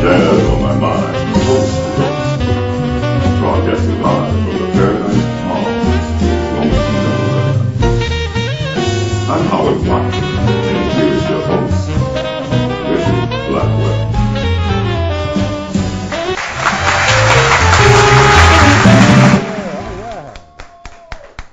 Jazz on my mind, coast to coast. Broadcasting live from the Paradise Mall, Wilmington, Delaware. I'm Howard Watson, and here is your host, Richard Blackwell.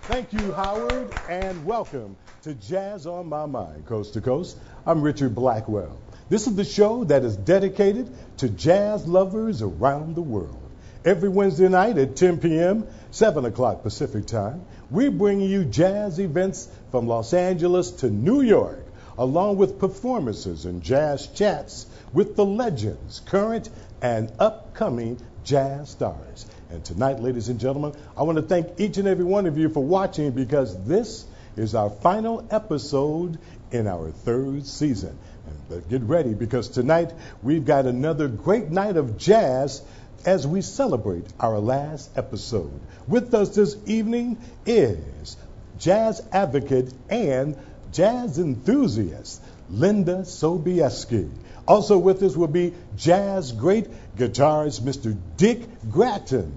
Thank you, Howard, and welcome to Jazz on My Mind, Coast to Coast. I'm Richard Blackwell. This is the show that is dedicated to jazz lovers around the world. Every Wednesday night at 10 p.m., 7 o'clock Pacific time, we bring you jazz events from Los Angeles to New York, along with performances and jazz chats with the legends, current and upcoming jazz stars. And tonight, ladies and gentlemen, I want to thank each and every one of you for watching, because this is our final episode in our third season. But get ready, because tonight we've got another great night of jazz as we celebrate our last episode. With us this evening is jazz advocate and jazz enthusiast Linda Sobeski. Also with us will be jazz great guitarist Mr. Dick Gratton.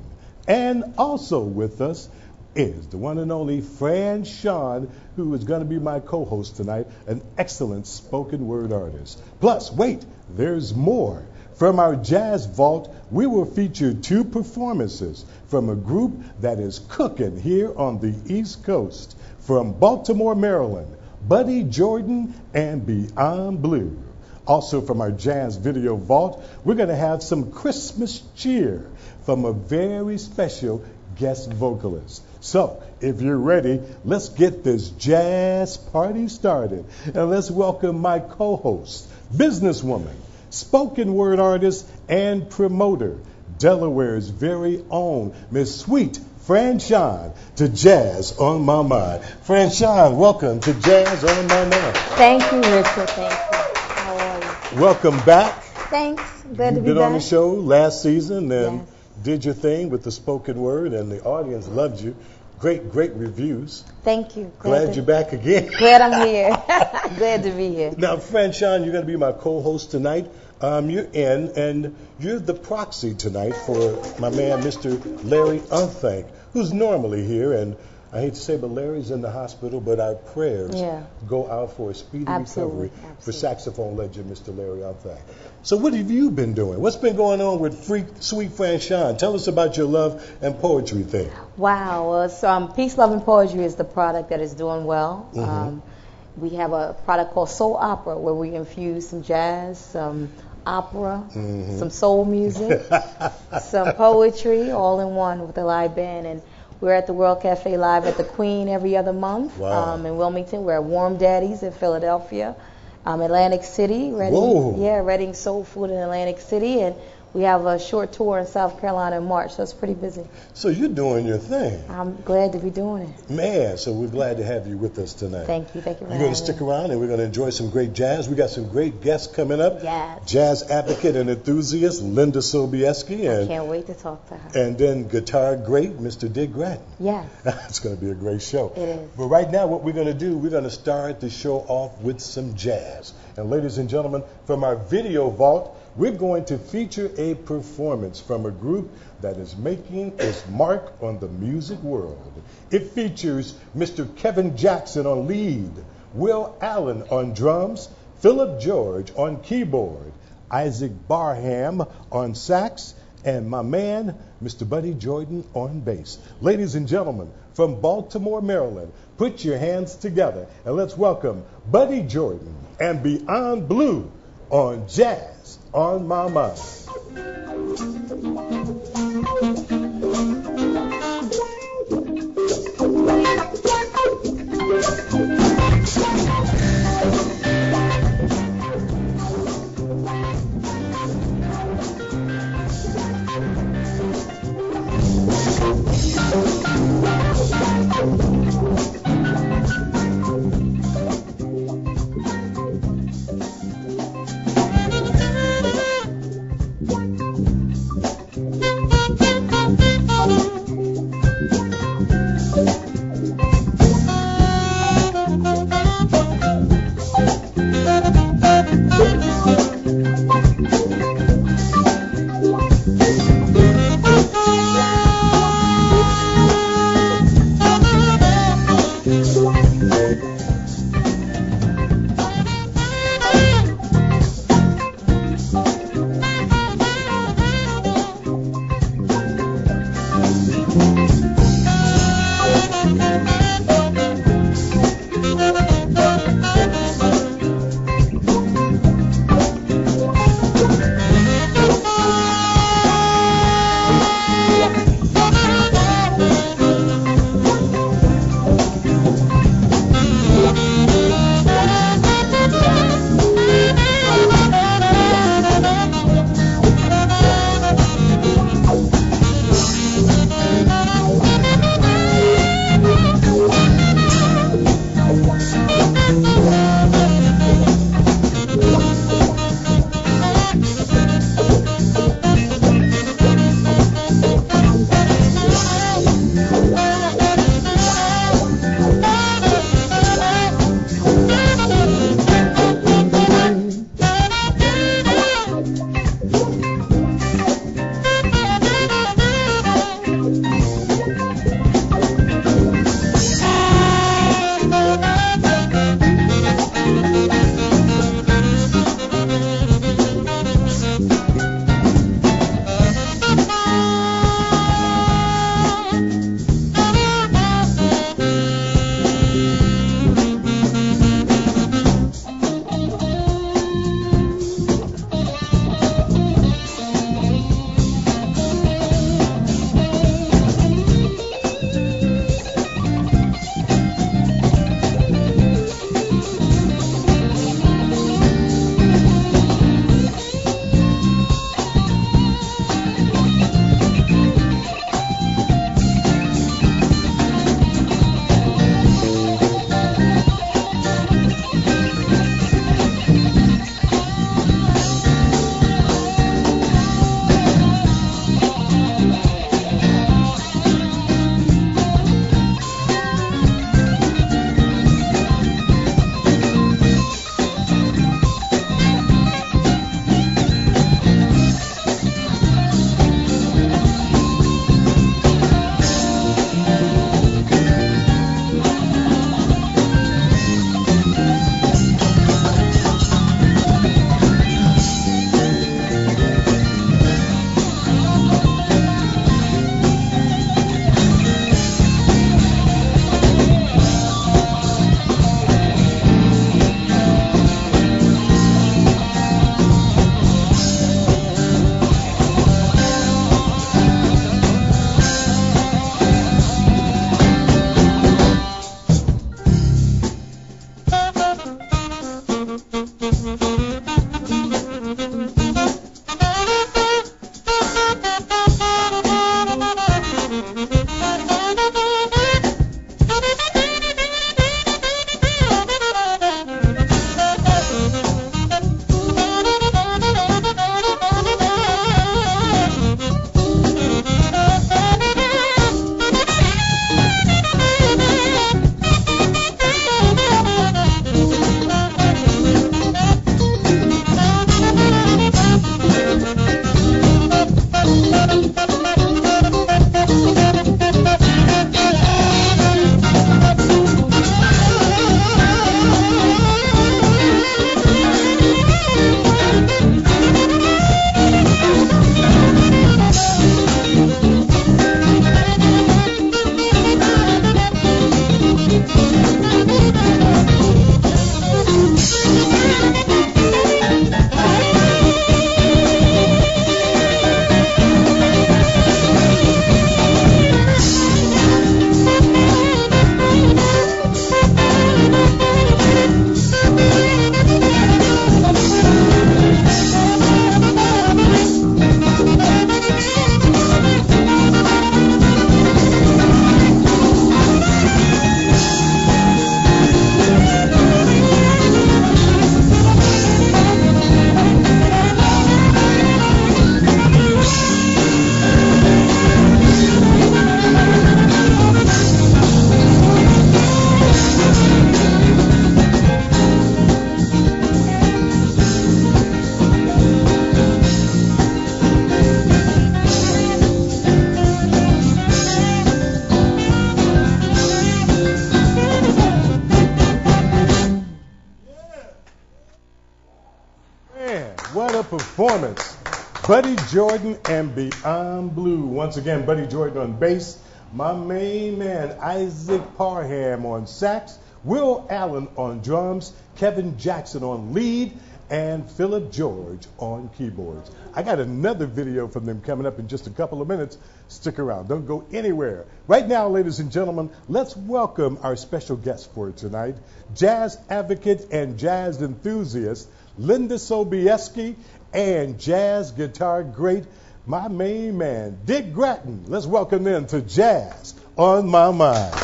And also with us is the one and only Franchon, who is going to be my co-host tonight, an excellent spoken word artist. Plus, wait, there's more. From our Jazz Vault, we will feature two performances from a group that is cooking here on the East Coast. From Baltimore, Maryland, Buddy Jordan and Beyond Blue. Also from our Jazz Video Vault, we're going to have some Christmas cheer from a very special guest vocalist. So, if you're ready, let's get this jazz party started. And let's welcome my co-host, businesswoman, spoken word artist, and promoter, Delaware's very own Miss Sweet Franchon, to Jazz on My Mind. Franchon, welcome to Jazz on My Mind. Thank you, Richard. Thank you. How are you? Welcome back. Thanks. Glad to be back. You've been on the show last season and Yes. did your thing with the spoken word, and the audience loved you. Great reviews. Thank you. Glad you're back again. Glad I'm here. Glad to be here. Now, Franchon, you're going to be my co-host tonight. You're in, and you're the proxy tonight for my man, Mr. Larry Unthank, who's normally here. And I hate to say, but Larry's in the hospital, but our prayers go out for a speedy recovery for saxophone legend, Mr. Larry Unthank. So what have you been doing? What's been going on with Sweet Franchon? Tell us about your love and poetry thing. Wow. Peace, Love, and Poetry is the product that is doing well. Mm-hmm. We have a product called Soul Opera, where we infuse some jazz, some opera, some soul music, some poetry, all in one with a live band. And we're at the World Cafe Live at the Queen every other month. Wow. In Wilmington. We're at Warm Daddies in Philadelphia. Atlantic City, Reading Soul Food in Atlantic City, and we have a short tour in South Carolina in March, so it's pretty busy. So you're doing your thing. I'm glad to be doing it. Man, so we're glad to have you with us tonight. Thank you for You're going to stick around, and we're going to enjoy some great jazz. We got some great guests coming up. Yes. Jazz advocate and enthusiast Linda Sobeski. I can't wait to talk to her. And then guitar great Mr. Dick Gratton. Yes. It's going to be a great show. It is. But right now, what we're going to do, we're going to start the show off with some jazz. And ladies and gentlemen, from our video vault, we're going to feature a performance from a group that is making its mark on the music world. It features Mr. Kevin Jackson on lead, Will Allen on drums, Philip George on keyboard, Isaac Barham on sax, and my man, Mr. Buddy Jordan on bass. Ladies and gentlemen, from Baltimore, Maryland, put your hands together and let's welcome Buddy Jordan and Beyond Blue on Jazz on My Mind. What a performance. Buddy Jordan and Beyond Blue. Once again, Buddy Jordan on bass. My main man, Isaac Parham on sax. Will Allen on drums. Kevin Jackson on lead. And Philip George on keyboards. I got another video from them coming up in just a couple of minutes. Stick around. Don't go anywhere. Right now, ladies and gentlemen, let's welcome our special guest for tonight, jazz advocate and jazz enthusiast, Linda Sobeski, and jazz guitar great, my main man, Dick Gratton. Let's welcome them to Jazz on My Mind.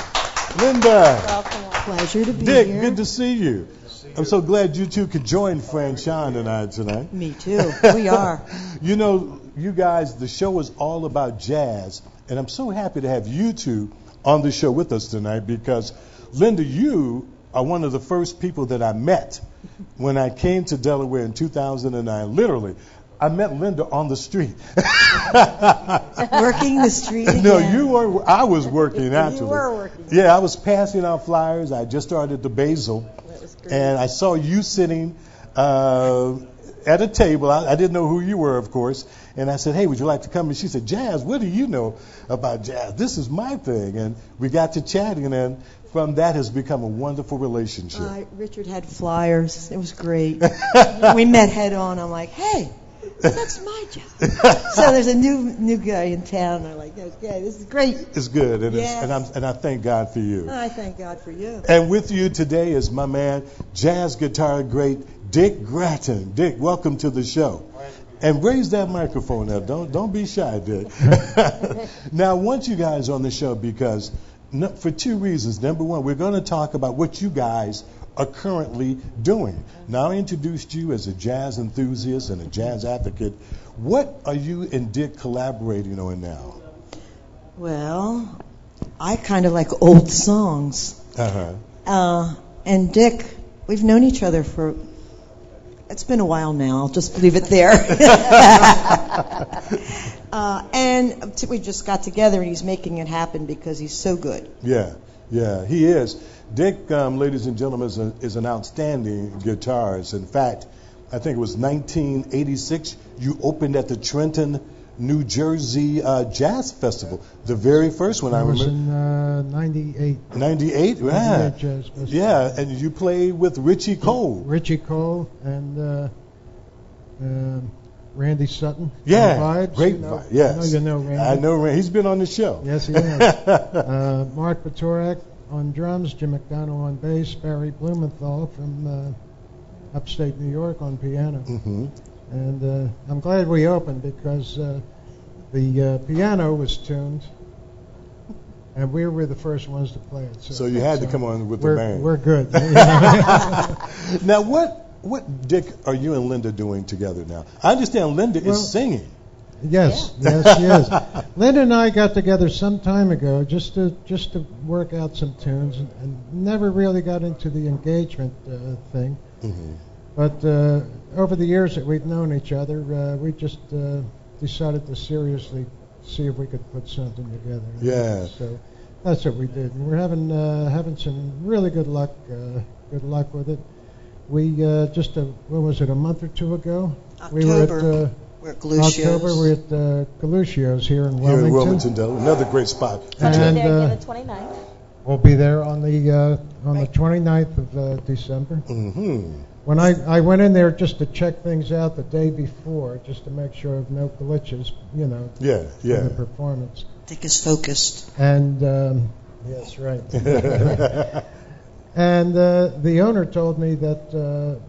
Linda. Welcome. Pleasure to be Dick, here. good to see you. I'm so glad you two could join Franchon and I tonight. Me too. We are. You know, you guys, the show is all about jazz, and I'm so happy to have you two on the show with us tonight because, Linda, you are one of the first people that I met when I came to Delaware in 2009. Literally, I met Linda on the street. Working the street again. No, you were. I was working, actually. You were working. Yeah, I was passing out flyers. I just started the Basil. That was great. And I saw you sitting at a table. I didn't know who you were, of course. And I said, hey, would you like to come? And she said, Jazz, what do you know about jazz? This is my thing. And we got to chatting, and from that has become a wonderful relationship. Richard had flyers. It was great. We met head on. I'm like, hey, that's my job. So there's a new guy in town. I'm like, okay, this is great. It's good, and, Yes. and I thank God for you. I thank God for you. And with you today is my man, jazz guitar great Dick Gratton. Dick, welcome to the show. And raise that microphone up. Don't be shy, Dick. Now, I want you guys on the show because for two reasons. Number one, we're going to talk about what you guys are currently doing. Now, I introduced you as a jazz enthusiast and a jazz advocate. What are you and Dick collaborating on now? Well, I kind of like old songs. And Dick, we've known each other for, it's been a while now. I'll just leave it there. And we just got together, and he's making it happen because he's so good. Yeah, he is. Dick, ladies and gentlemen, is an outstanding guitarist. In fact, I think it was 1986, you opened at the Trenton, New Jersey Jazz Festival, the very first one I remember. It was in 98. 98? Yeah. 98 Jazz Festival. Yeah, and you played with Richie Cole. Richie Cole and Randy Sutton. Yeah, Vibes, great you know. vibe. Yes. I know you know Randy. I know Randy. He's been on the show. Yes, he has. Mark Patorak on drums, Jim McDonald on bass, Barry Blumenthal from upstate New York on piano. Mm-hmm. And I'm glad we opened because the piano was tuned, and we were the first ones to play it. So you had to come on with the band. We're good. Now, what, Dick, are you and Linda doing together now? I understand Linda is singing. Yes, yes, she is. Linda and I got together some time ago just to work out some tunes, and never really got into the engagement thing. Mm-hmm. But over the years that we've known each other, we just decided to seriously see if we could put something together. Yeah. So that's what we did. And we're having some really good luck with it. We what was it, a month or two ago? October. We're at Galuccio's. October, we're at Galuccio's here in Wilmington. Here in Wilmington, Delaware. Another great spot. I'll be And, there again the 29th. We'll be there on the 29th of December. Mm-hmm. When I went in there just to check things out the day before, just to make sure of no glitches, you know, Yeah. for the performance. Dick is focused. And yes, right. And the owner told me that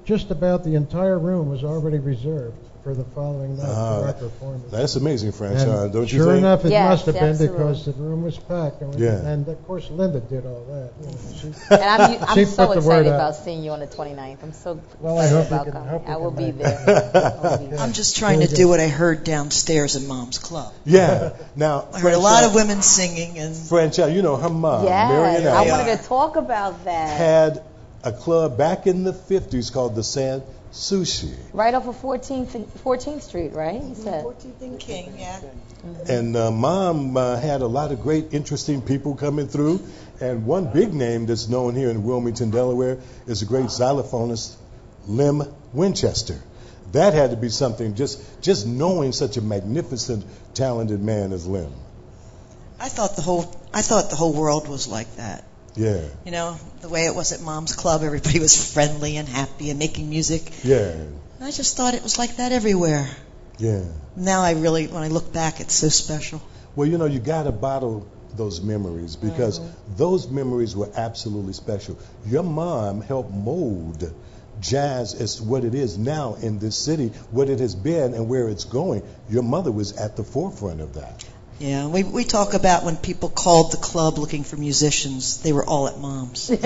just about the entire room was already reserved for the following night for our performance. That's amazing, Franchon, don't you Sure think? enough, it Yes, must have been absolutely. because the room was packed. And, Yeah. and of course, Linda did all that. You know, she, And I'm She so put the word excited out. about seeing you on the 29th. I'm so Well, I excited hope you about can- coming. hope you I will can be make there. it. I'll be there. I'm just trying to do what I heard downstairs in Mom's club. Yeah. Now, I heard a lot of women singing, and Franchon, you know her mom, Yes, Marion I Allen, wanted to talk about that. had a club back in the 50s called the San Sushi. Right off of 14th Street, right? You said. 14th and King, yeah. And Mom had a lot of great, interesting people coming through. And one big name that's known here in Wilmington, Delaware, is the great xylophonist Lem Winchester. That had to be something, just knowing such a magnificent, talented man as Lynn. I thought the whole world was like that. Yeah. You know, the way it was at Mom's Club, everybody was friendly and happy and making music. Yeah. I just thought it was like that everywhere. Yeah. Now when I look back, it's so special. Well, you know, you got to bottle those memories because those memories were absolutely special. Your mom helped mold jazz as what it is now in this city, what it has been and where it's going. Your mother was at the forefront of that. Yeah, we talk about when people called the club looking for musicians, they were all at Mom's. We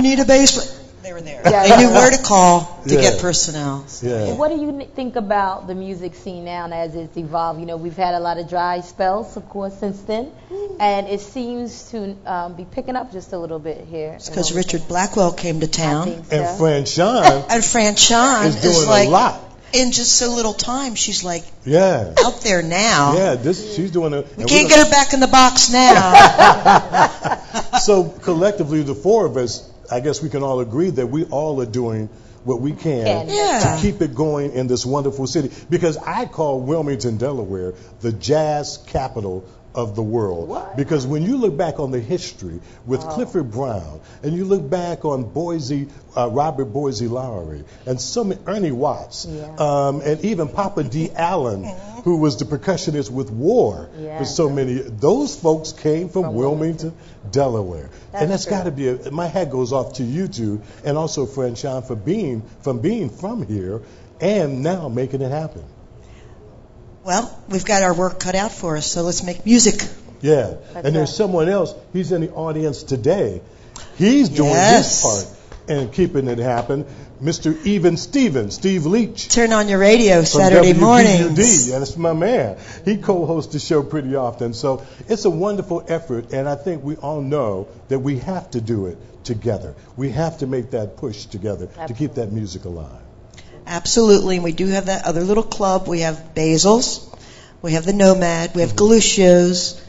need a bass player. They were there. Yeah, they knew where to call to get personnel. Yeah. Well, what do you think about the music scene now as it's evolved? You know, we've had a lot of dry spells, of course, since then, and it seems to be picking up just a little bit here. It's because Richard Blackwell came to town. I think so. And Franchon And Franchon is doing like, a lot. in just so little time, she's like Yeah. out there now. Yeah, she's doing a... We can't get her back in the box now. So collectively, the four of us, I guess we can all agree that we all are doing what we can Yeah. to keep it going in this wonderful city. Because I call Wilmington, Delaware, the jazz capital of the world. What? Because when you look back on the history with Clifford Brown, and you look back on Boise, Robert Boise Lowry, and Ernie Watts, and even Papa D. Allen, who was the percussionist with War, for so many, those folks came from Wilmington, Delaware. And that's got to be, my hat goes off to you two, and also Franchon for being from here, and now making it happen. Well, we've got our work cut out for us, so let's make music. Yeah, and there's someone else. He's in the audience today. He's doing his part and keeping it happen. Mr. Steve Leach. Turn on your radio From Saturday mornings. WDUD. Yeah, that's my man. He co-hosts the show pretty often. So it's a wonderful effort, and I think we all know that we have to do it together. We have to make that push together to keep that music alive. Absolutely, and we do have that other little club. We have Basil's, we have the Nomad, we have Galuccio's,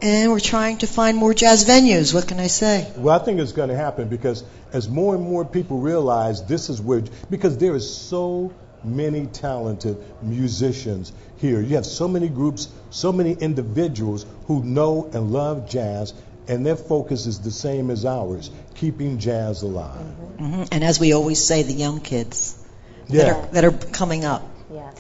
and we're trying to find more jazz venues. What can I say? Well, I think it's going to happen because as more and more people realize this is where, because there is so many talented musicians here. You have so many groups, so many individuals who know and love jazz, and their focus is the same as ours, keeping jazz alive. Mm-hmm. And as we always say, the young kids that are coming up.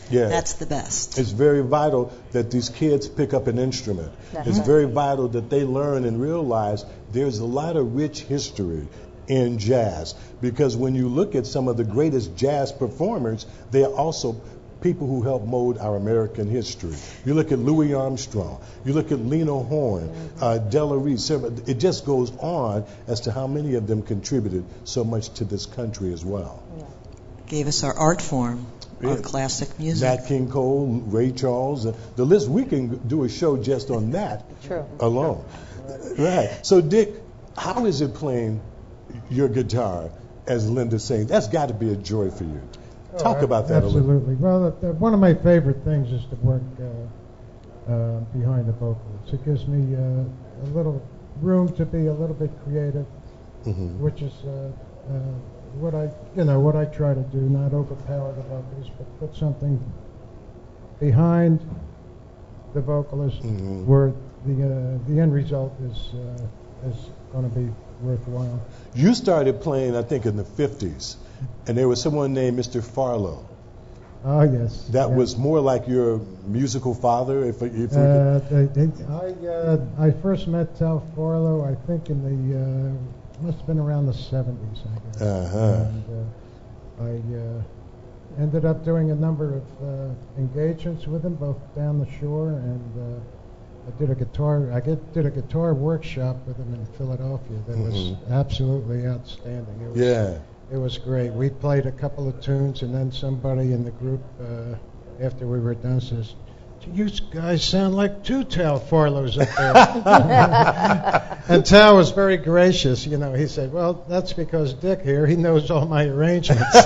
Yeah. That's the best. It's very vital that these kids pick up an instrument. It's very vital that they learn and realize there's a lot of rich history in jazz. Because when you look at some of the greatest jazz performers, they are also people who helped mold our American history. You look at Louis Armstrong, you look at Lena Horne, Della Reese. It just goes on as to how many of them contributed so much to this country as well. Gave us our art form, our classic music. Nat King Cole, Ray Charles, the list. We can do a show just on that alone. Right. So, Dick, how is it playing your guitar as Linda sings? That's got to be a joy for you. Talk about that absolutely. A little. Well, one of my favorite things is to work behind the vocals. It gives me a little room to be a little bit creative, which is what I try to do. Not overpower the vocals, but put something behind the vocalist where the end result is going to be worthwhile. You started playing, I think, in the 50s, and there was someone named Mr. Farlow. Oh, yes. That was more like your musical father, I first met Tal Farlow, I think, in the must have been around the 70s, I guess. And I ended up doing a number of engagements with him, both down the shore, and I did a guitar workshop with him in Philadelphia that was absolutely outstanding. It was great. We played a couple of tunes, and then somebody in the group, after we were done, says, "You guys sound like two Tal Farlows up there." And Tal was very gracious. He said, "Well, that's because Dick here, he knows all my arrangements."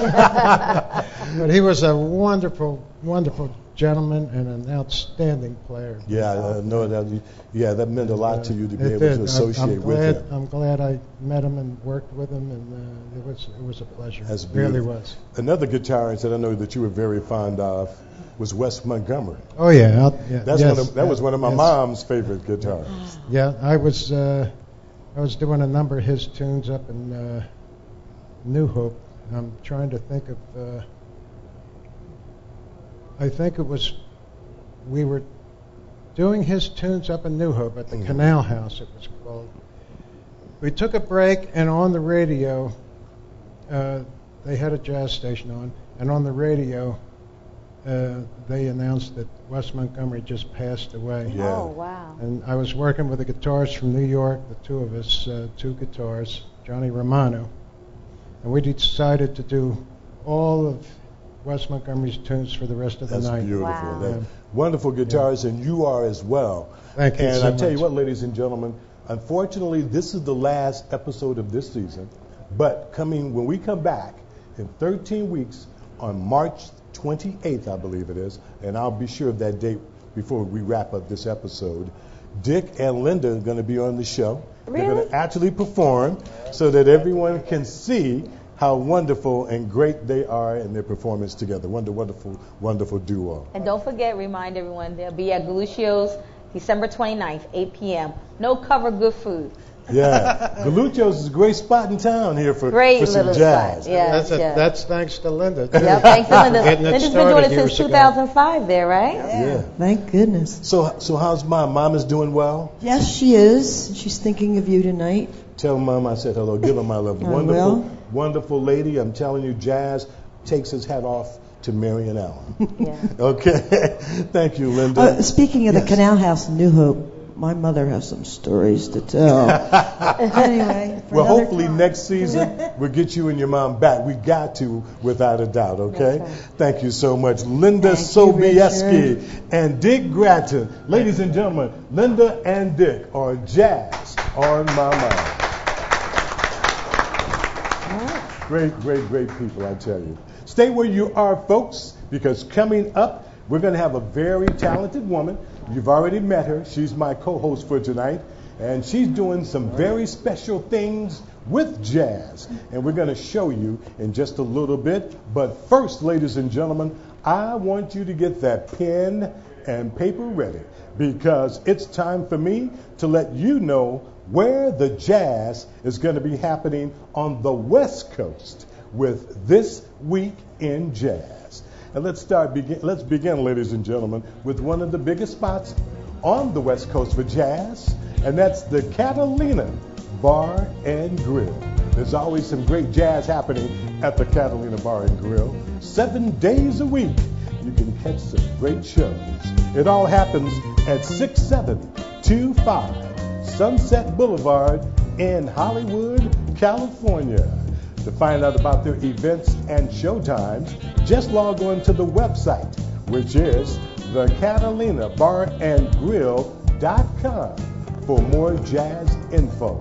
But he was a wonderful, wonderful gentleman and an outstanding player. Yeah, I know that. Yeah, that meant a lot to you to be It able did. to associate with him. I'm glad I met him and worked with him, and it was a pleasure. That's It really beautiful. was. Another guitarist that I know that you were very fond of was Wes Montgomery. Oh yeah, That was one of my yes. mom's favorite guitarists. Yeah, I was doing a number of his tunes up in New Hope. I'm trying to think of. I think it was we were doing his tunes up in New Hope at the Canal House. It was called. We took a break, and on the radio, they had a jazz station on, and on the radio, they announced that Wes Montgomery just passed away. Yeah. Oh, wow. And I was working with a guitarist from New York, the two of us, two guitars, Johnny Romano. And we decided to do all of Wes Montgomery's tunes for the rest of the That's night. beautiful. Wow. That Yeah. wonderful guitarist, and you are as well. Thank you And so I tell you much. what, ladies and gentlemen, unfortunately, this is the last episode of this season. But when we come back in 13 weeks on March 28th, I believe it is, and I'll be sure of that date before we wrap up this episode, Dick and Linda are going to be on the show. They're going Really? to actually perform so that everyone can see how wonderful and great they are in their performance together. Wonderful, wonderful duo. And don't forget, remind everyone, they'll be at Galuccio's December 29th, 8 p.m. No cover, good food. Yeah, Galuccio's is a great spot in town here for Great some little jazz. spot. Yes, yes. That's thanks to Linda. Yeah, thanks to Linda. Getting it Linda's been started doing it years since ago. 2005 there, right? Yeah. Thank goodness. So how's Mom? Mom is doing well? Yes, she is. She's thinking of you tonight. Tell Mom I said hello. Give her my love. I Wonderful, will. wonderful lady. I'm telling you, jazz takes his hat off to Marion Allen. Yeah. Okay. Thank you, Linda. Speaking of Yes. the Canal House in New Hope, my mother has some stories to tell. Anyway, for Well, another hopefully time. next season we'll get you and your mom back. We got to, without a doubt, okay? That's right. Thank you so much. Linda Thank you, Sobeski Richard. and Dick Gratton. Ladies and gentlemen, Linda and Dick are Jazz on My Mind. Great, great, great people, I tell you. Stay where you are, folks, because coming up, we're going to have a very talented woman. You've already met her. She's my co-host for tonight, and she's doing some very special things with jazz, and we're going to show you in just a little bit. But first, ladies and gentlemen, I want you to get that pen and paper ready, because it's time for me to let you know where the jazz is going to be happening on the West Coast with This Week in Jazz. And let's begin, ladies and gentlemen, with one of the biggest spots on the West Coast for jazz, and that's the Catalina Bar and Grill. There's always some great jazz happening at the Catalina Bar and Grill. 7 days a week, you can catch some great shows. It all happens at 6725 Sunset Boulevard in Hollywood, California. To find out about their events and showtimes, just log on to the website, which is thecatalinabarandgrill.com for more jazz info.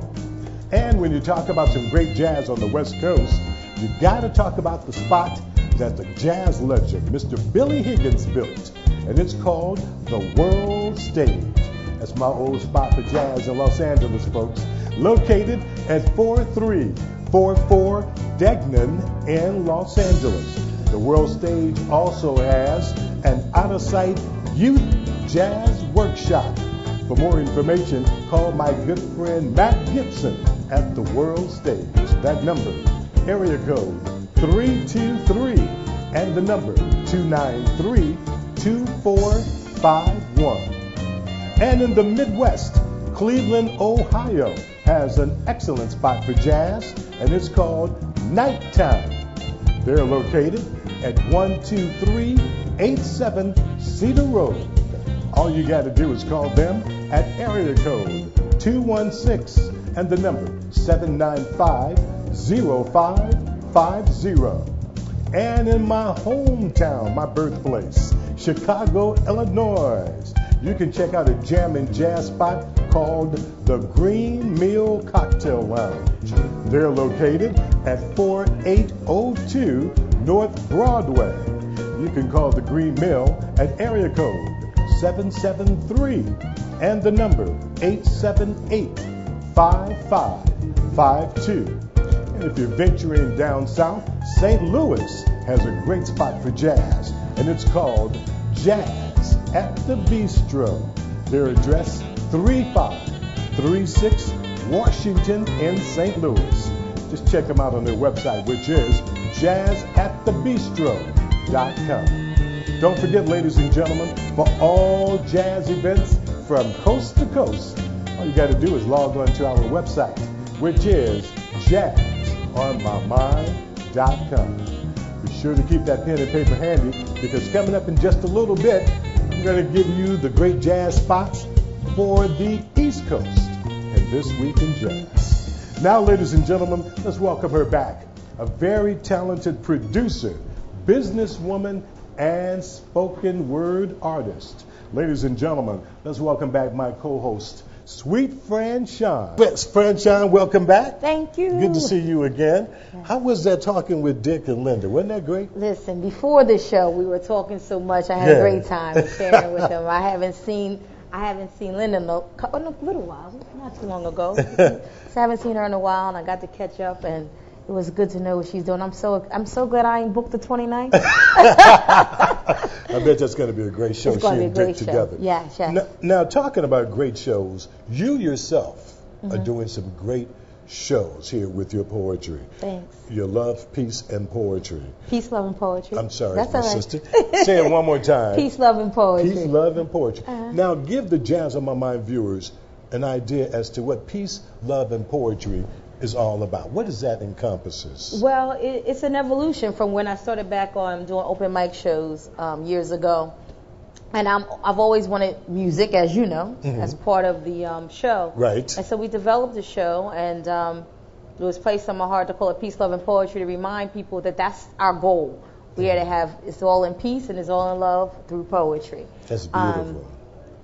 And when you talk about some great jazz on the West Coast, you got to talk about the spot that the jazz legend, Mr. Billy Higgins, built, and it's called the World Stage. That's my old spot for jazz in Los Angeles, folks, located at 4344 Degnan in Los Angeles. The World Stage also has an out-of-sight youth jazz workshop. For more information, call my good friend Matt Gibson at the World Stage. That number, area code 323, and the number 293-2451. And in the Midwest, Cleveland, Ohio has an excellent spot for jazz, and it's called Nighttime. They're located at 12387 Cedar Road. All you got to do is call them at area code 216 and the number 795-0550. And in my hometown, my birthplace, Chicago, Illinois, you can check out a jam and jazz spot called the Green Mill Cocktail Lounge. They're located at 4802 North Broadway. You can call the Green Mill at area code 773 and the number 878-5552. And if you're venturing down south, St. Louis has a great spot for jazz, and it's called Jazz at the Bistro. Their address, 3536 Washington in St. Louis. Just check them out on their website, which is jazzatthebistro.com. Don't forget, ladies and gentlemen, for all jazz events from coast to coast, all you got to do is log on to our website, which is jazzonmymind.com. Be sure to keep that pen and paper handy, because coming up in just a little bit, I'm going to give you the great jazz spots for the East Coast and This Week in Jazz. Now, ladies and gentlemen, let's welcome her back. A very talented producer, businesswoman, and spoken word artist. Ladies and gentlemen, let's welcome back my co-host, Sweet Franchon. Yes, Franchon, welcome back. Thank you. Good to see you again. How was that talking with Dick and Linda? Wasn't that great? Listen, before the show, we were talking so much. I had a great time sharing with them. I haven't seen Linda in a little while, not too long ago. So I haven't seen her in a while, and I got to catch up, and it was good to know what she's doing. I'm so glad I ain't booked the 29th. I bet that's going to be a great show. It's going to be a great show. Together. Yes. Now, talking about great shows, you yourself are doing some great shows here with your poetry. Thanks. Your love, peace, and poetry. Peace, love, and poetry. I'm sorry, that's my all right. sister. Say it one more time. Peace, love, and poetry. Peace, love, and poetry. Now, give the Jazz on My Mind viewers an idea as to what peace, love, and poetry is all about. What does that encompasses? Well, it's an evolution from when I started back on doing open mic shows years ago. And I've always wanted music, as you know, as part of the show. Right. And so we developed the show, and it was placed on my heart to call it Peace, Love, and Poetry, to remind people that that's our goal. We are to have, it's all in peace and it's all in love through poetry. That's beautiful.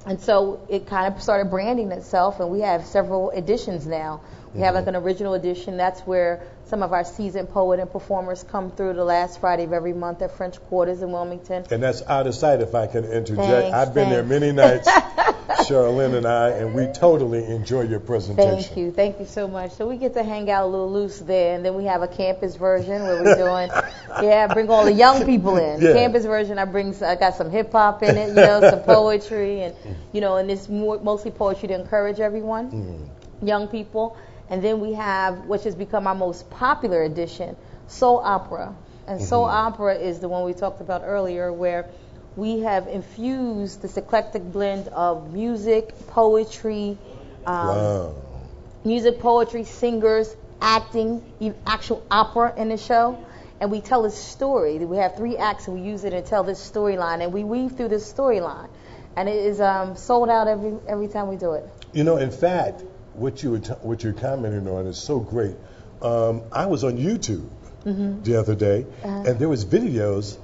And so it kind of started branding itself, and we have several editions now. We have like an original edition. That's where some of our seasoned poet and performers come through the last Friday of every month at French Quarters in Wilmington. And that's out of sight, if I can interject. I've been there many nights, Charlene and I, and we totally enjoy your presentation. Thank you so much. So we get to hang out a little loose there, and then we have a campus version where we're doing, bring all the young people in. The campus version, I got some hip hop in it, some poetry, and and it's mostly poetry to encourage everyone, young people. And then we have, which has become our most popular edition, soul opera. And soul opera is the one we talked about earlier, where we have infused this eclectic blend of music, poetry, singers, acting, even actual opera in the show. And we tell a story. We have 3 acts, and we use it to tell this storyline. And we weave through this storyline. And it is sold out every time we do it. In fact, what you're commenting on is so great. I was on YouTube the other day, and there was videos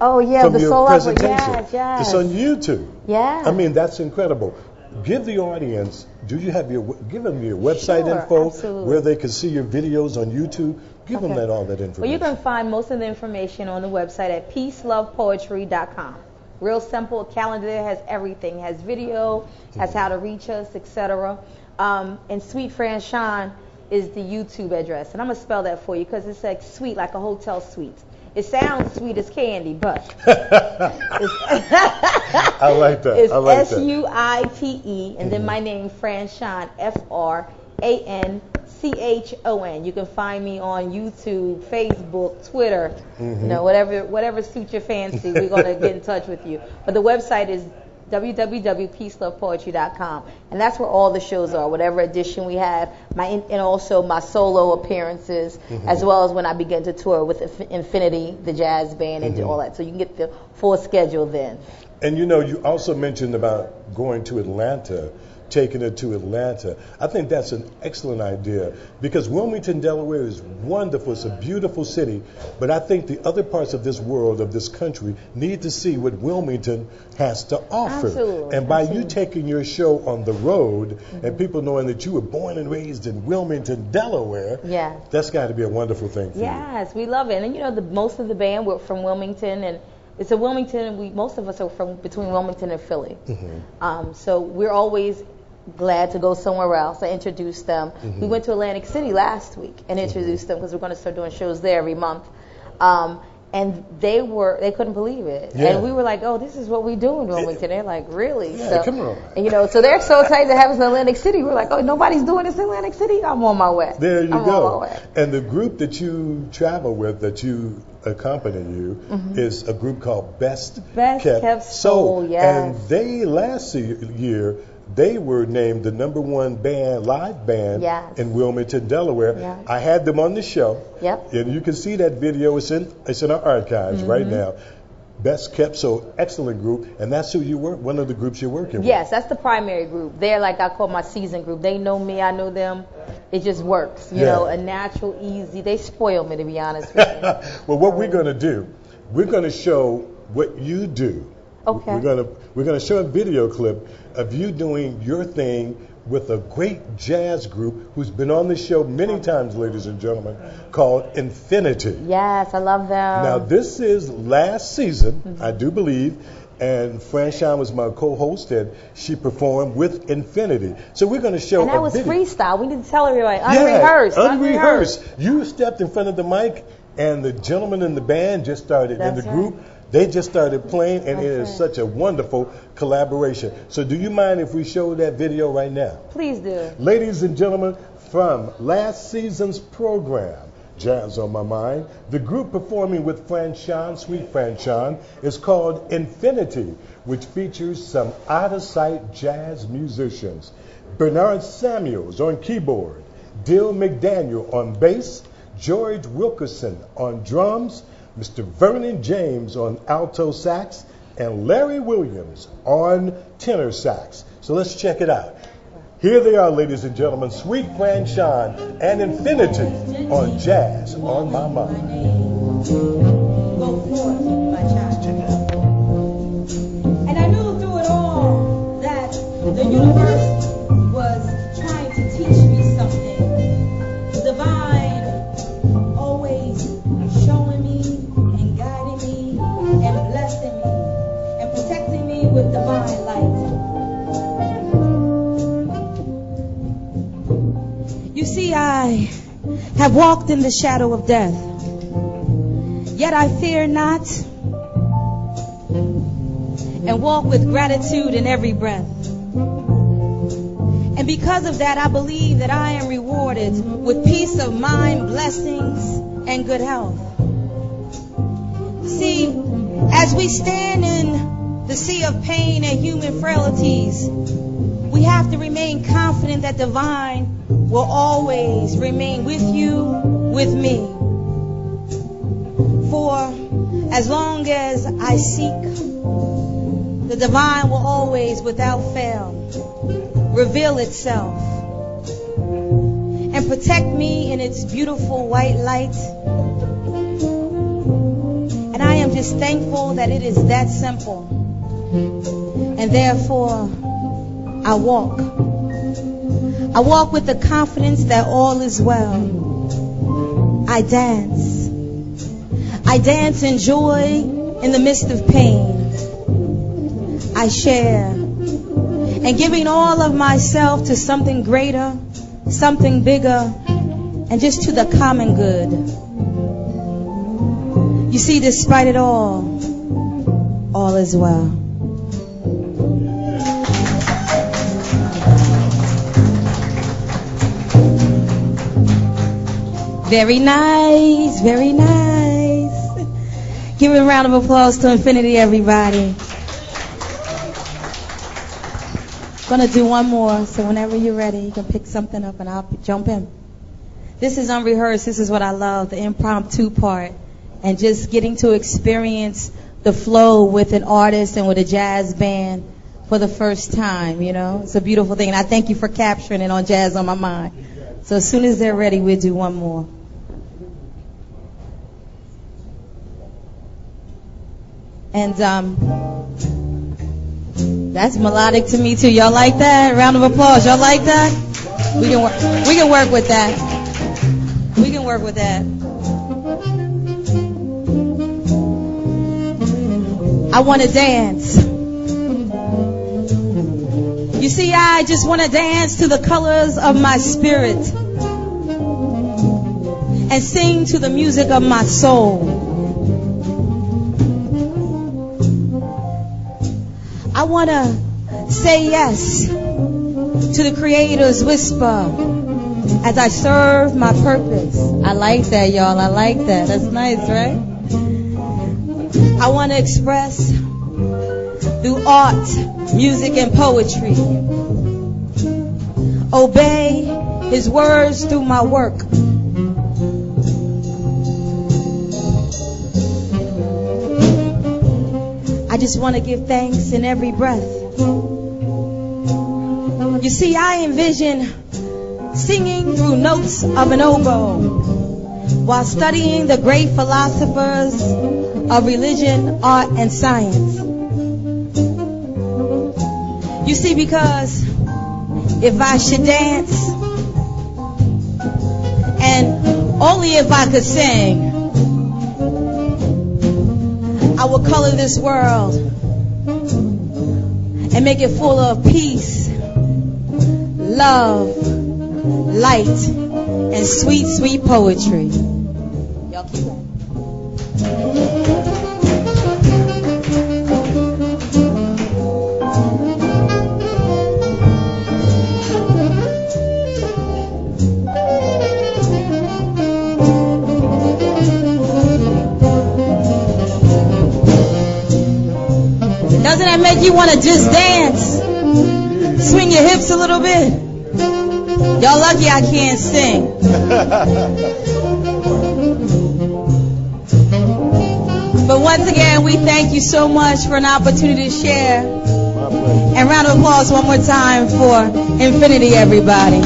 from the your soul presentation. Opera. Yes. It's on YouTube. Yeah. I mean, that's incredible. Give the audience, give them your website info, absolutely, where they can see your videos on YouTube. Give them all that information. Well, you can find most of the information on the website at peacelovepoetry.com. Real simple. A calendar there has everything. Has video, has how to reach us, etc. And Sweet Franchon is the YouTube address. And I'm going to spell that for you because it's like sweet, like a hotel suite. It sounds sweet as candy, but I like that. It's SUITE, and then my name, Franchon, FRANCHON. You can find me on YouTube, Facebook, Twitter, whatever suits your fancy. We're going to get in touch with you. But the website is www.peacelovepoetry.com, and that's where all the shows are, whatever edition we have, and also my solo appearances, as well as when I begin to tour with Infinity, the jazz band, and all that. So you can get the full schedule then. And you also mentioned about going to Atlanta taking it to Atlanta. I think that's an excellent idea because Wilmington, Delaware is wonderful. It's a beautiful city, but I think the other parts of this world, of this country, need to see what Wilmington has to offer. Absolutely. And by you taking your show on the road and people knowing that you were born and raised in Wilmington, Delaware, that's got to be a wonderful thing for you. Yes, we love it. And you know, most of the band were from Wilmington, and it's a Wilmington. Most of us are from between Wilmington and Philly. So we're always glad to go somewhere else. I introduced them. We went to Atlantic City last week and introduced them because we're going to start doing shows there every month. And they couldn't believe it. And we were like, oh, this is what we do in Wilmington. They're like, really? Yeah, come on. And, you know, so they're so excited to have us in Atlantic City. We're like, oh, nobody's doing this in Atlantic City? I'm on my way. There you I'm go. on my way. And the group that you travel with, that you accompany you, is a group called Best Kept Soul. Yes. And they last year, they were named the #1 live band in Wilmington, Delaware. I had them on the show. And you can see that video. It's in our archives right now. Best Kept Soul, excellent group, and that's who you work. One of the groups you're working with. Yes, that's the primary group. They're like I call my season group. They know me, I know them. It just works. You know, a natural, easy. They spoil me, to be honest with you. Well, what we're going to do, we're going to show what you do. Okay. We're gonna show a video clip of you doing your thing with a great jazz group who's been on the show many times, ladies and gentlemen, called Infinity. Yes, I love them. Now, this is last season, I do believe, and Franchon was my co-host, and she performed with Infinity. So we're going to show and that a was video. freestyle. We did tell everybody, unrehearsed. You stepped in front of the mic, and the gentleman in the band just started, in the group, they just started playing, and it is such a wonderful collaboration. So do you mind if we show that video right now? Please do. Ladies and gentlemen, from last season's program, Jazz on My Mind, the group performing with Franchon, Sweet Franchon, is called Infinity, which features some out-of-sight jazz musicians. Bernard Samuels on keyboard, Dill McDaniel on bass, George Wilkerson on drums, Mr. Vernon James on alto sax, and Larry Williams on tenor sax. So let's check it out. Here they are, ladies and gentlemen, Sweet Franchon and Infinity on Jazz on My Mind. Go forth, my child. And I knew through it all that the universe was trying to teach me something. The divine always showing me and guiding me and blessing me and protecting me with divine light. You see, I have walked in the shadow of death, yet I fear not, and walk with gratitude in every breath. And because of that, I believe that I am rewarded with peace of mind, blessings, and good health. See, as we stand in the sea of pain and human frailties, we have to remain confident that divine will always remain with you, with me. For as long as I seek, the divine will always, without fail, reveal itself and protect me in its beautiful white light. And I am just thankful that it is that simple. And therefore, I walk with the confidence that all is well. I dance in joy in the midst of pain. I share, and giving all of myself to something greater, something bigger, and just to the common good. You see, despite it all is well. Very nice, very nice. Give a round of applause to Infinity, everybody. Gonna do one more, so whenever you're ready, you can pick something up and I'll jump in. This is unrehearsed. This is what I love, the impromptu part, and just getting to experience the flow with an artist and with a jazz band for the first time, you know. It's a beautiful thing. And I thank you for capturing it on Jazz on My Mind. So as soon as they're ready, we'll do one more. And that's melodic to me too. Y'all like that? Round of applause. Y'all like that? We can work with that. We can work with that. I want to dance. You see, I just want to dance to the colors of my spirit and sing to the music of my soul. I want to say yes to the Creator's whisper as I serve my purpose. I like that, y'all. I like that. That's nice, right? I want to express through art, music, and poetry. Obey His words through my work. I just want to give thanks in every breath. You see, I envision singing through notes of an oboe while studying the great philosophers of religion, art, and science. You see, because if I should dance, and only if I could sing, I will color this world and make it full of peace, love, light, and sweet, sweet poetry. Y'all keep going. Doesn't that make you want to just dance? Swing your hips a little bit. Y'all lucky I can't sing. But once again, we thank you so much for an opportunity to share. And round of applause one more time for Infinity, everybody.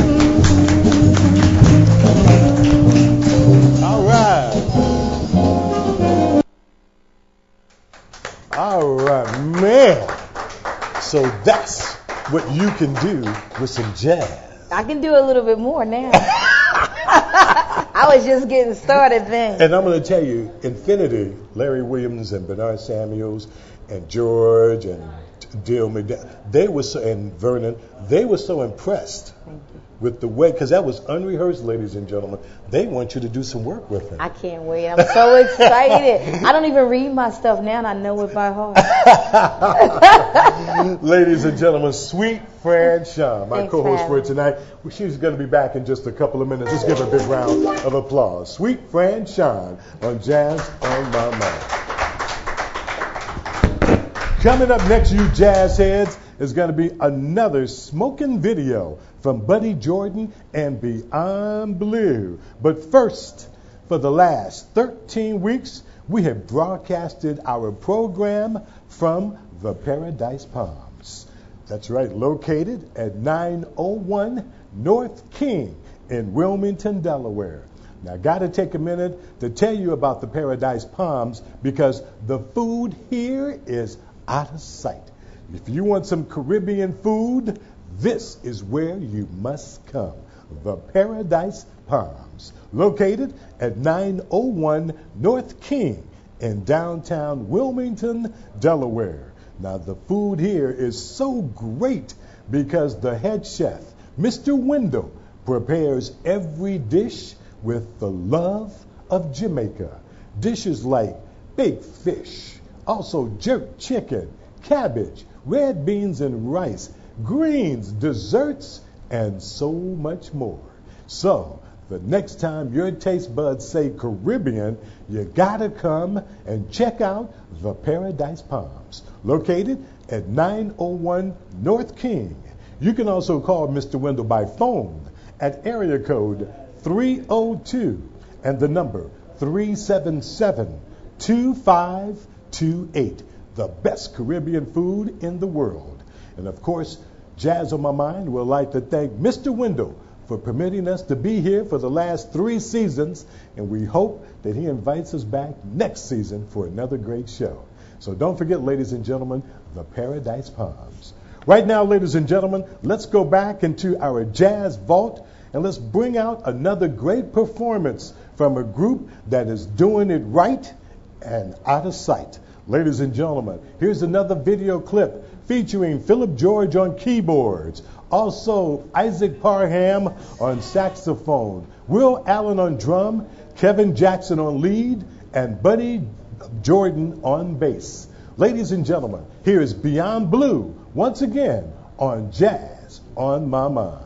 All right. All right, man. So that's what you can do with some jazz. I can do a little bit more now. I was just getting started then. And I'm going to tell you, Infinity, Larry Williams and Bernard Samuels and George and Dill McDowell, they were so, and Vernon, they were so impressed with the way, because that was unrehearsed, ladies and gentlemen. They want you to do some work with them. I can't wait. I'm so excited. I don't even read my stuff now, and I know it by heart. Ladies and gentlemen, sweet Franchon, my Thanks, co-host for Harry. tonight. She's going to be back in just a couple of minutes. Let's give her a big round of applause. Sweet Franchon on Jazz on My Mind. Coming up next, you jazz heads, is going to be another smoking video from Buddy Jordan and Beyond Blue. But first, for the last 13 weeks, we have broadcasted our program from the Paradise Palms. That's right, located at 901 North King in Wilmington, Delaware. Now, I got to take a minute to tell you about the Paradise Palms because the food here is out of sight. If you want some Caribbean food, this is where you must come. The Paradise Palms, located at 901 North King in downtown Wilmington, Delaware. Now, the food here is so great because the head chef, Mr. Wendell, prepares every dish with the love of Jamaica. Dishes like baked fish, also jerk chicken, cabbage, red beans and rice, greens, desserts, and so much more. So, the next time your taste buds say Caribbean, you gotta come and check out the Paradise Palms, located at 901 North King. You can also call Mr. Wendell by phone at area code 302 and the number 377-2528. The best Caribbean food in the world. And of course, Jazz on My Mind would like to thank Mr. Wendell for permitting us to be here for the last 3 seasons, and we hope that he invites us back next season for another great show. So don't forget, ladies and gentlemen, the Paradise Palms. Right now, ladies and gentlemen, let's go back into our jazz vault and let's bring out another great performance from a group that is doing it right and out of sight. Ladies and gentlemen, here's another video clip featuring Philip George on keyboards, also Isaac Parham on saxophone, Will Allen on drum, Kevin Jackson on lead, and Buddy Jordan on bass. Ladies and gentlemen, here is Beyond Blue once again on Jazz on My Mind.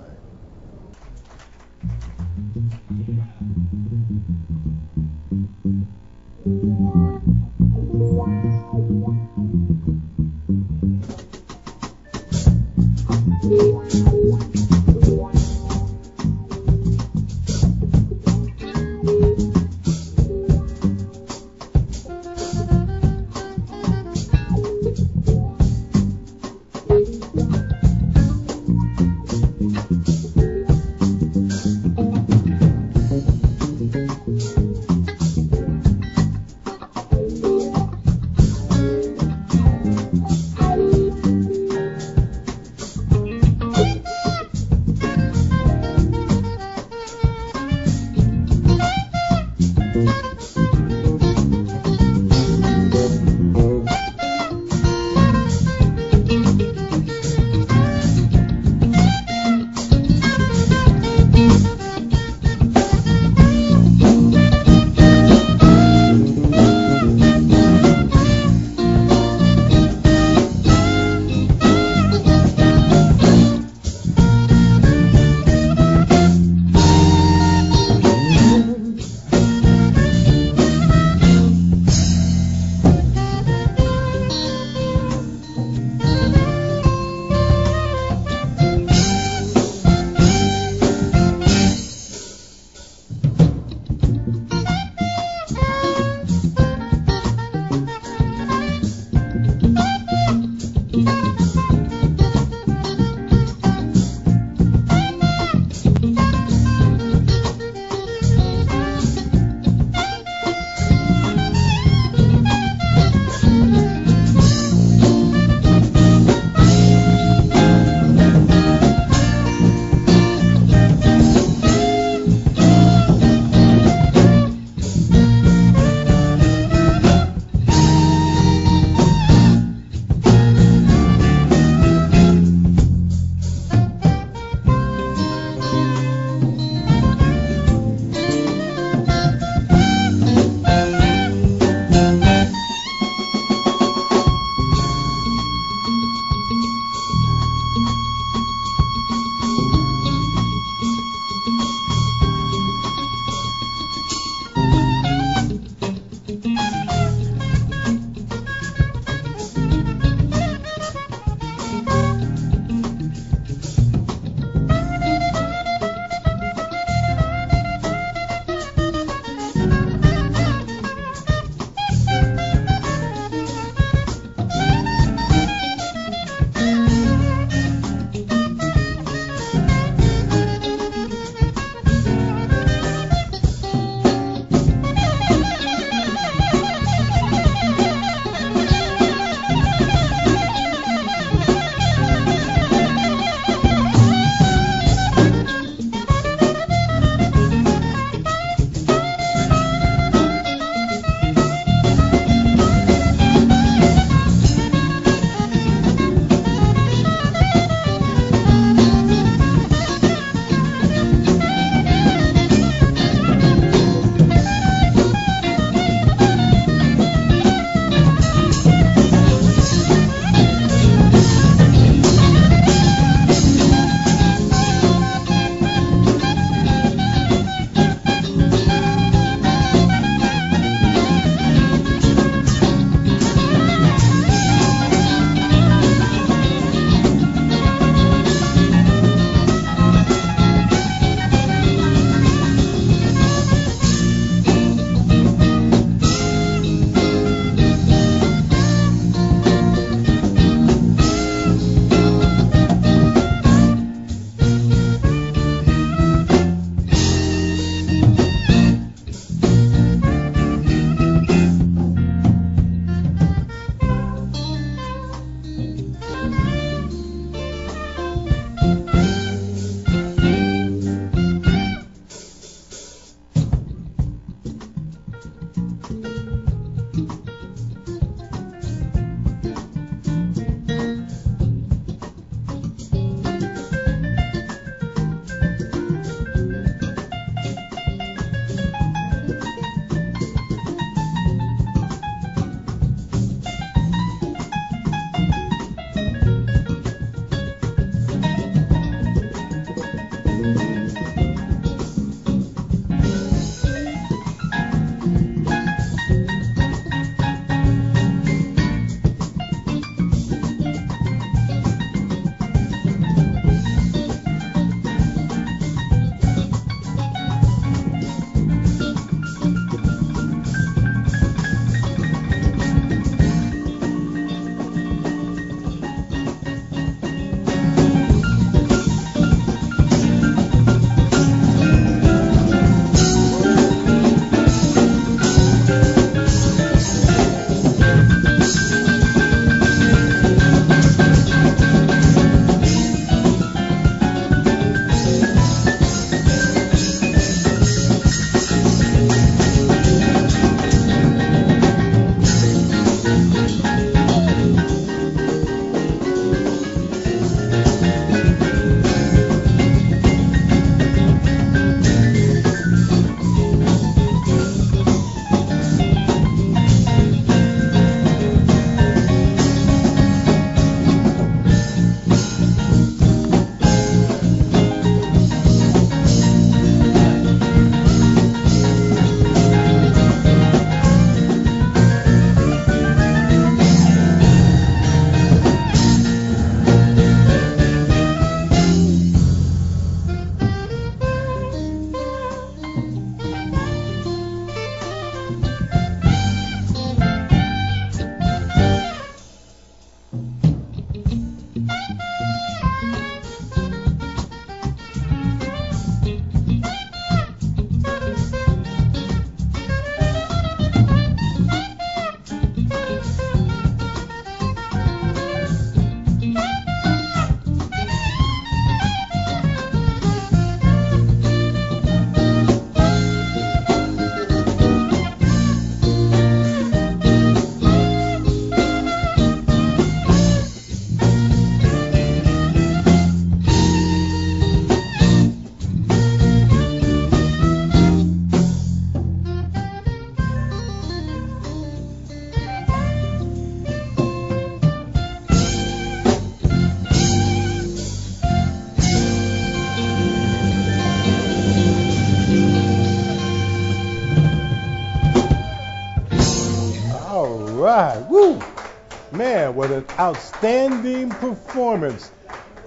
Man, what an outstanding performance.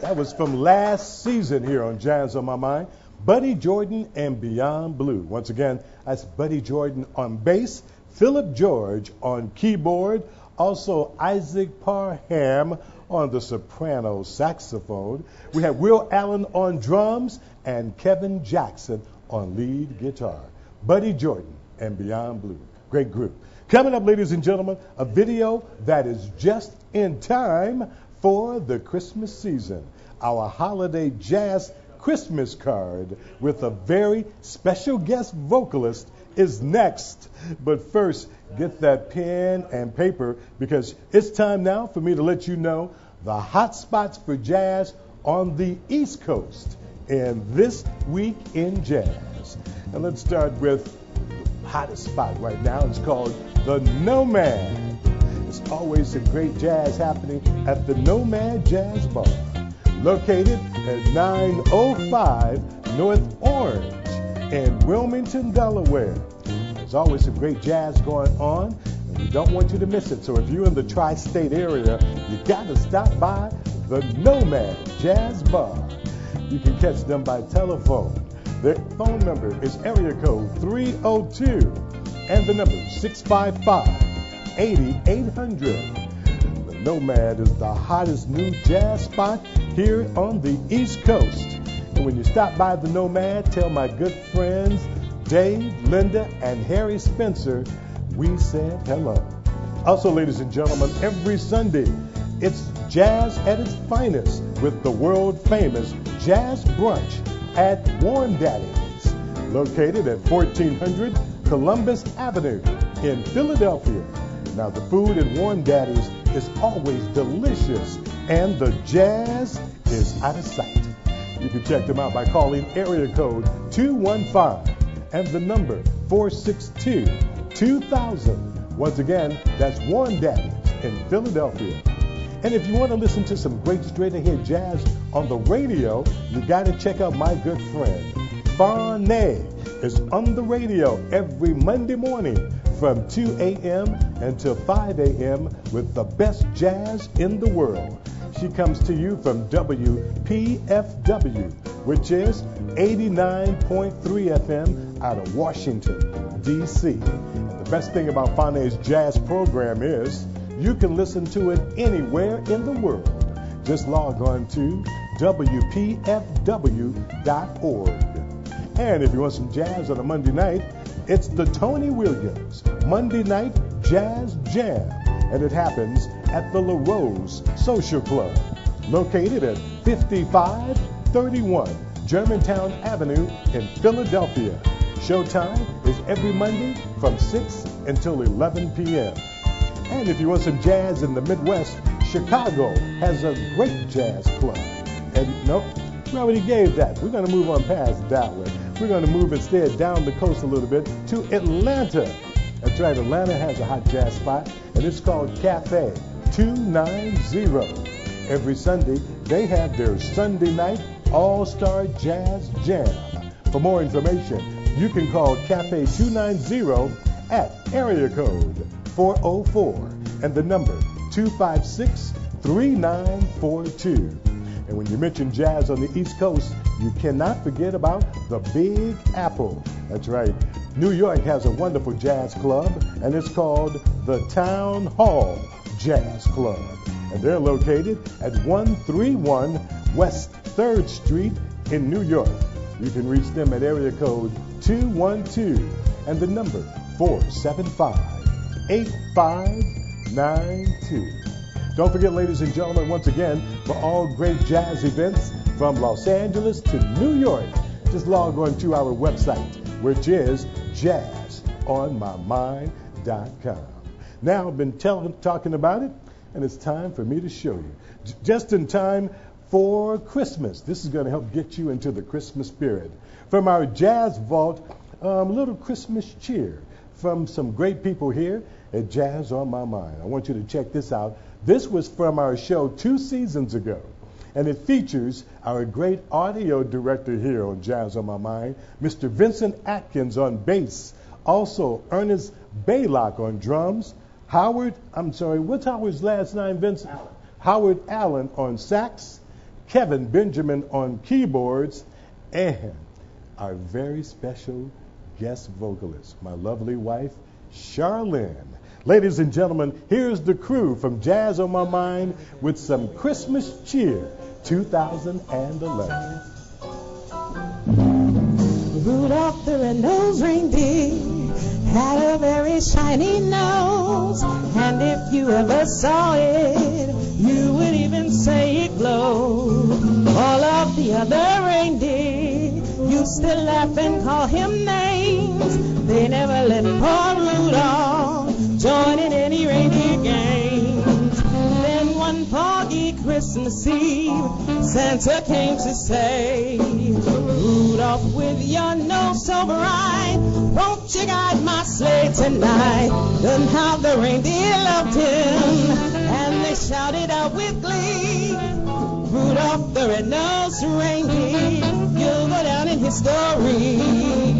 That was from last season here on Jazz on My Mind. Buddy Jordan and Beyond Blue. Once again, that's Buddy Jordan on bass, Philip George on keyboard, also Isaac Parham on the soprano saxophone. We have Will Allen on drums and Kevin Jackson on lead guitar. Buddy Jordan and Beyond Blue. Great group. Coming up, ladies and gentlemen, a video that is just in time for the Christmas season. Our holiday jazz Christmas card with a very special guest vocalist is next. But first, get that pen and paper because it's time now for me to let you know the hot spots for jazz on the East Coast in This Week in Jazz. And let's start with the hottest spot right now. It's called the Nomad. There's always some great jazz happening at the Nomad Jazz Bar, located at 905 North Orange in Wilmington, Delaware. There's always some great jazz going on, and we don't want you to miss it. So if you're in the tri-state area, you got to stop by the Nomad Jazz Bar. You can catch them by telephone. Their phone number is area code 302 and the number 655-8800. The Nomad is the hottest new jazz spot here on the East Coast. And when you stop by the Nomad, tell my good friends Dave, Linda, and Harry Spencer we said hello. Also, ladies and gentlemen, every Sunday, it's jazz at its finest with the world-famous Jazz Brunch at Warm Daddy's, located at 1400 Columbus Avenue in Philadelphia. Now, the food at Warm Daddy's is always delicious, and the jazz is out of sight. You can check them out by calling area code 215 and the number 462-2000. Once again, that's Warm Daddy's in Philadelphia. And if you want to listen to some great straight-ahead jazz on the radio, you got to check out my good friend, Farnay, is on the radio every Monday morning from 2 a.m. until 5 a.m. with the best jazz in the world. She comes to you from WPFW, which is 89.3 FM out of Washington, D.C. And the best thing about Farnay's jazz program is you can listen to it anywhere in the world. Just log on to WPFW.org. And if you want some jazz on a Monday night, it's the Tony Williams Monday Night Jazz Jam. And it happens at the La Rose Social Club, located at 5531 Germantown Avenue in Philadelphia. Showtime is every Monday from 6 until 11 p.m. And if you want some jazz in the Midwest, Chicago has a great jazz club. And nope, we already gave that. We're going to move on past that one. We're going to move instead down the coast a little bit to Atlanta. That's right, Atlanta has a hot jazz spot, and it's called Cafe 290. Every Sunday, they have their Sunday night All-Star Jazz Jam. For more information, you can call Cafe 290 at area code 404 and the number 256-3942. And when you mention jazz on the East Coast, you cannot forget about the Big Apple. That's right. New York has a wonderful jazz club, and it's called the Town Hall Jazz Club. And they're located at 131 West 3rd Street in New York. You can reach them at area code 212 and the number 475-8592. Don't forget, ladies and gentlemen, once again, for all great jazz events from Los Angeles to New York, just log on to our website, which is jazzonmymind.com. Now, I've been talking about it, and it's time for me to show you. Just in time for Christmas. This is going to help get you into the Christmas spirit. From our Jazz Vault, a little Christmas cheer from some great people here at Jazz on My Mind. I want you to check this out. This was from our show 2 seasons ago, and it features our great audio director here on Jazz on My Mind, Mr. Vincent Atkins on bass, also Ernest Baylock on drums, What's Howard's last name, Vincent? Allen. Howard Allen on sax, Kevin Benjamin on keyboards, and our very special guest vocalist, my lovely wife, Charlene. Ladies and gentlemen, here's the crew from Jazz on My Mind with some Christmas cheer 2011. Rudolph the red-nosed reindeer had a very shiny nose, and if you ever saw it, you would even say it glowed. All of the other reindeer used to laugh and call him names. They never let poor Rudolph join in any reindeer games. Then one foggy Christmas Eve, Santa came to say, Rudolph, with your nose so bright, won't you guide my sleigh tonight? Then how the reindeer loved him, and they shouted out with glee, Rudolph the red-nosed reindeer, you'll go down in history.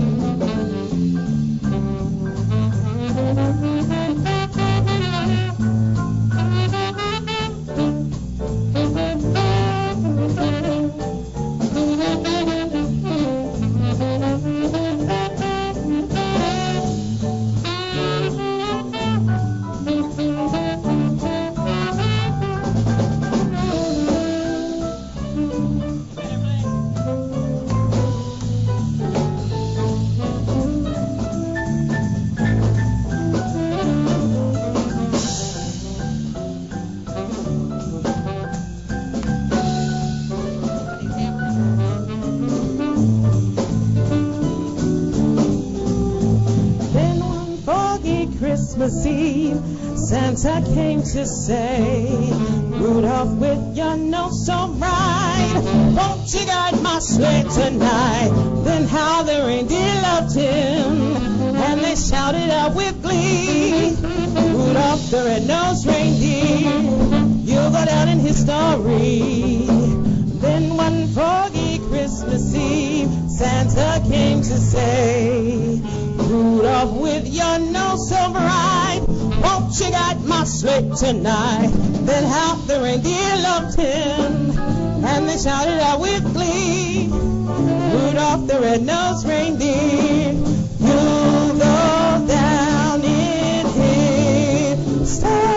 Christmas Eve, Santa came to say, Rudolph, with your nose so bright, won't you guide my sleigh tonight? Then how the reindeer loved him, and they shouted out with glee, Rudolph the red-nosed reindeer, you'll go down in history. Then one foggy Christmas Eve, Santa came to say, Rudolph, with your nose so bright, won't you guide my sleigh tonight? Then how the reindeer loved him, and they shouted out with glee, Rudolph the red-nosed reindeer, you'll go down in history.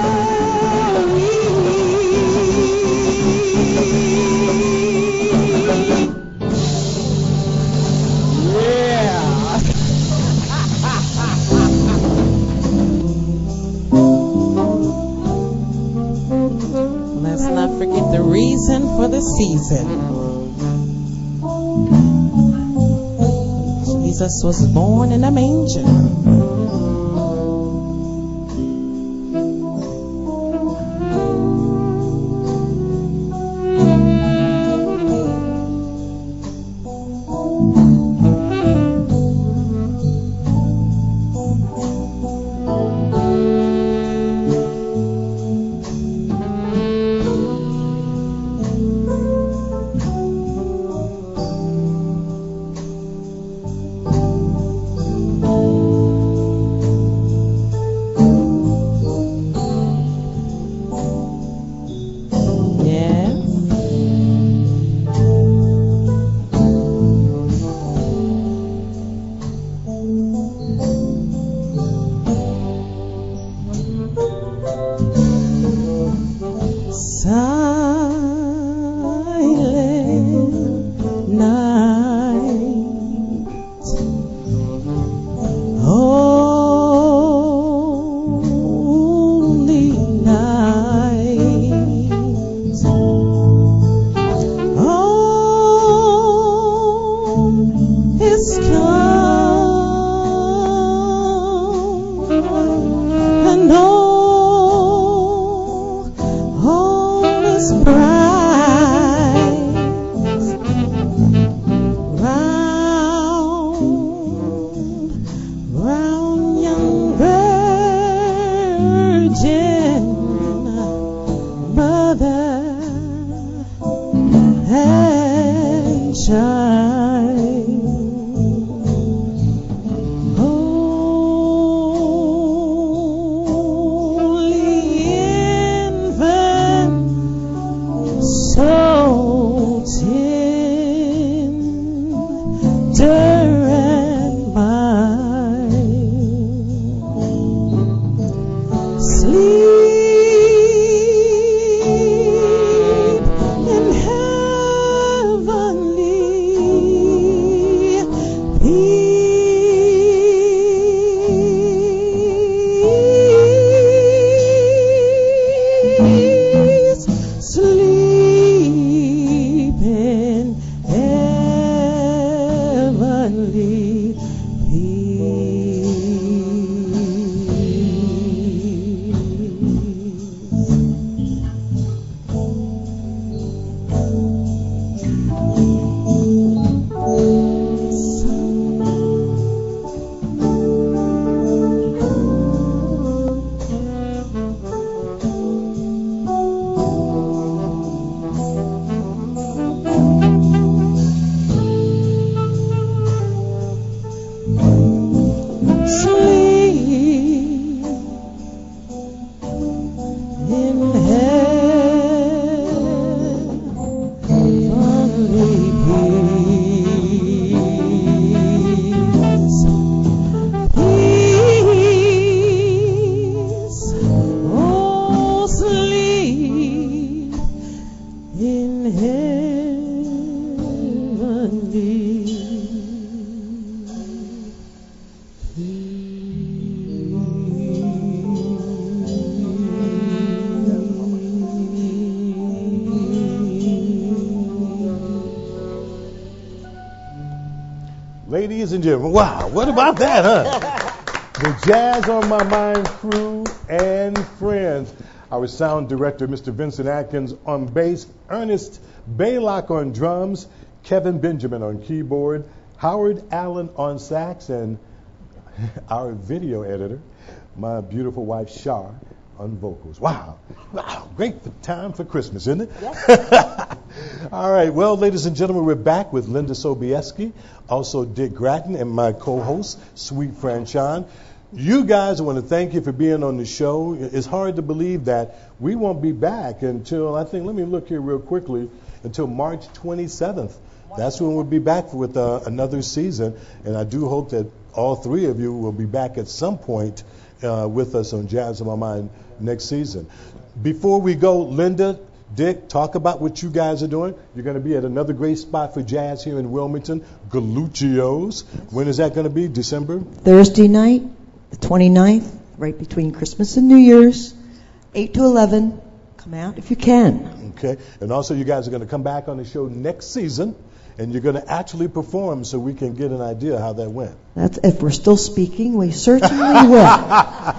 Forget the reason for the season. Jesus was born in a manger. Ladies and gentlemen, wow, what about that, huh? The Jazz on My Mind crew and friends. Our sound director, Mr. Vincent Atkins on bass, Ernest Baylock on drums, Kevin Benjamin on keyboard, Howard Allen on sax, and our video editor, my beautiful wife, Shar, on vocals. Wow, great time for Christmas, isn't it? Yes. All right, well, ladies and gentlemen, we're back with Linda Sobeski, also Dick Gratton, and my co-host, Sweet Franchon. You guys, I want to thank you for being on the show. It's hard to believe that we won't be back until, I think, let me look here real quickly, until March 27th. That's when we'll be back with another season, and I do hope that all three of you will be back at some point with us on Jazz on My Mind next season. Before we go, Linda, Dick, talk about what you guys are doing. You're going to be at another great spot for jazz here in Wilmington, Galuccio's. When is that going to be? December? Thursday night, the 29th, right between Christmas and New Year's, 8 to 11. Come out if you can. Okay. And also you guys are going to come back on the show next season, and you're going to actually perform so we can get an idea how that went. That's if we're still speaking, we certainly will.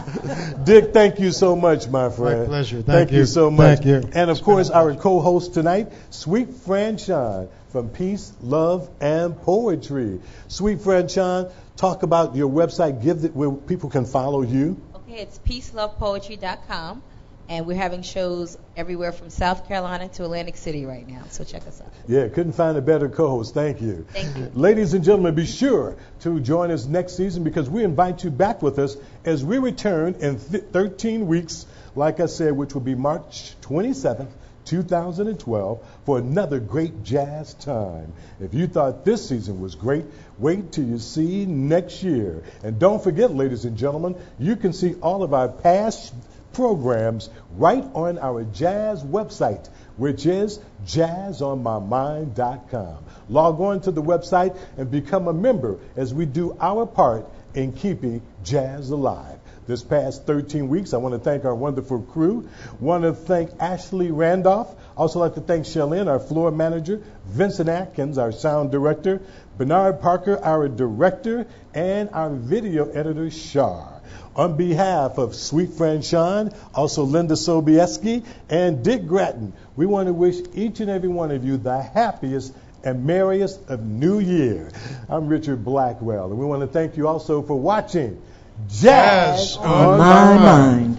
Dick, thank you so much, my friend. My pleasure. Thank you so much. Thank you. And of course, our co-host tonight, Sweet Franchon from Peace, Love, and Poetry. Sweet Franchon, talk about your website, where people can follow you. Okay, it's peacelovepoetry.com. And we're having shows everywhere from South Carolina to Atlantic City right now. So check us out. Yeah, couldn't find a better co-host. Thank you. Thank you. Ladies and gentlemen, be sure to join us next season because we invite you back with us as we return in 13 weeks, like I said, which will be March 27th, 2012, for another great jazz time. If you thought this season was great, wait till you see next year. And don't forget, ladies and gentlemen, you can see all of our past programs right on our jazz website, which is jazzonmymind.com. Log on to the website and become a member as we do our part in keeping jazz alive. This past 13 weeks, I want to thank our wonderful crew. Want to thank Ashley Randolph. Also like to thank Shalyn, our floor manager, Vincent Atkins, our sound director, Bernard Parker, our director, and our video editor, Shar. On behalf of Sweet Franchon, also Linda Sobeski, and Dick Gratton, we want to wish each and every one of you the happiest and merriest of New Year. I'm Richard Blackwell, and we want to thank you also for watching Jazz on My Mind.